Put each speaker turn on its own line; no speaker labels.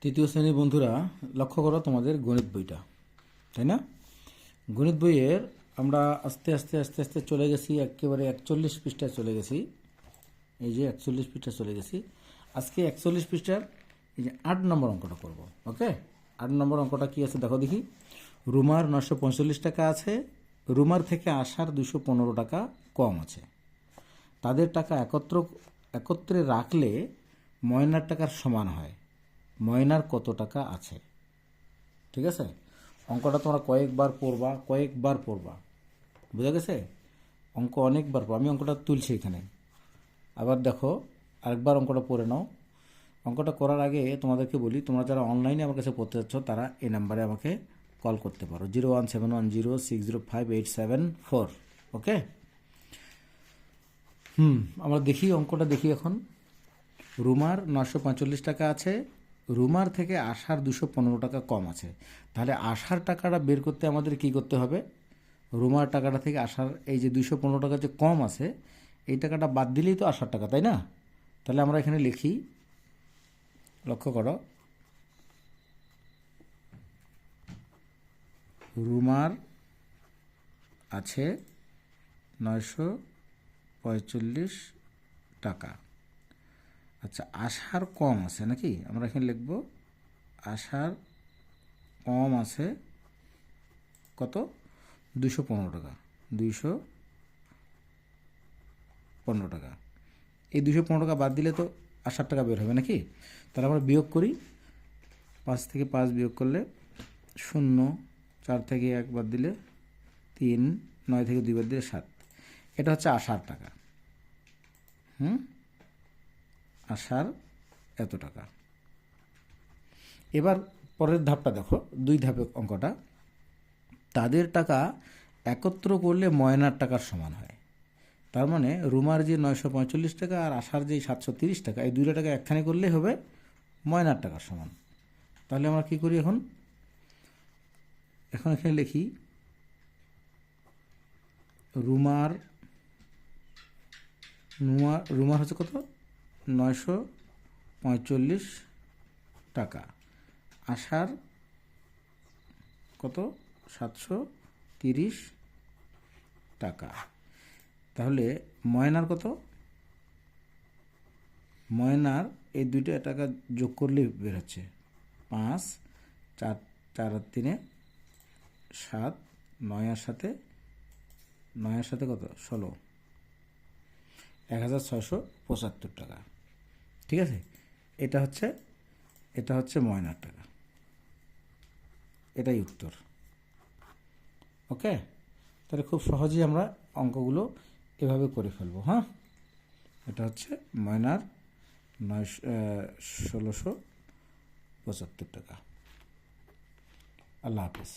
তৃতীয় শ্রেণীর বন্ধুরা, লক্ষ্য করো তোমাদের গণিত বইটা, তাই না? গণিত বইয়ের আমরা আস্তে আস্তে আস্তে আস্তে চলে গেছি, একেবারে 41 পৃষ্ঠায় চলে গেছি। এই যে 41 পৃষ্ঠায় চলে গেছি। আজকে 41 পৃষ্ঠার এই যে 8 নম্বর অঙ্কটা করব। ওকে, 8 নম্বর অঙ্কটা কি আছে দেখো দেখি। রুমার 945 টাকা আছে, রুমার থেকে আসার 215 টাকা কম আছে। তাদের টাকা একত্রে রাখলে ময়নার টাকার সমান হয়। ময়নার কত টাকা আছে? ঠিক আছে, অঙ্কটা তোমরা কয়েকবার পড়বা, বুঝা গেছে? অঙ্ক অনেকবার পড়ো, আমি অঙ্কটা তুলছি এখানে। আবার দেখো, আরেকবার অঙ্কটা পড়ে নাও। অঙ্কটা করার আগে তোমাদেরকে বলি, তোমরা যারা অনলাইনে আমার কাছে পড়তে যাচ্ছ তারা এই নাম্বারে আমাকে কল করতে পারো, 01710605874। ওকে, আমরা দেখি অঙ্কটা দেখি এখন। রুমার 945 টাকা আছে, রুমার থেকে আসার 215 টাকা কম আছে। তাহলে আসার টাকাটা বের করতে আমাদের কি করতে হবে? রুমার টাকাটা থেকে আসার এই যে 215 টাকা যে কম আছে, এই টাকাটা বাদ দিলেই তো আসার টাকা, তাই না? তাহলে আমরা এখানে লিখি, লক্ষ্য করো, রুমার আছে 945 টাকা। আচ্ছা, আসার কম আছে নাকি? আমরা এখানে লিখব আসার কম আছে কত? 215 টাকা। 215 টাকা। এই 215 টাকা বাদ দিলে তো আসার টাকা বের হবে নাকি? তাহলে আমরা বিয়োগ করি। 5 থেকে 5 বিয়োগ করলে 0, 4 থেকে 1 বাদ দিলে 3, 9 থেকে 2 বাদ দিলে 7। এটা হচ্ছে আসার টাকা। আসার এত টাকা। এবার পরের ধাপটা দেখো, 2 ধাপে অঙ্কটা। তাদের টাকা একত্র করলে ময়নার টাকার সমান হয়। তার মানে রুমার যে 945 টাকা আর আসার যে 730 টাকা, এই 2 টাকা একখানে করলে হবে ময়নার টাকার সমান। তাহলে আমরা কি করি এখন এখানে লিখি, রুমার হচ্ছে কত? 945 টাকা। আসার কত? 730 টাকা। তাহলে ময়নার কত? ময়নার এই 2টা টাকা যোগ করলেই বের হচ্ছে 5, 4 আর 3 7, 9 আর সাথে কত? 16, 1675 টাকা। ঠিক আছে, এটা হচ্ছে ময়নার টাকা। এটাই উত্তর। ওকে, তাহলে খুব সহজেই আমরা অঙ্কগুলো এভাবে করে ফেলবো। হ্যাঁ, এটা হচ্ছে ময়নার 1675 টাকা। আল্লাহ হাফিজ।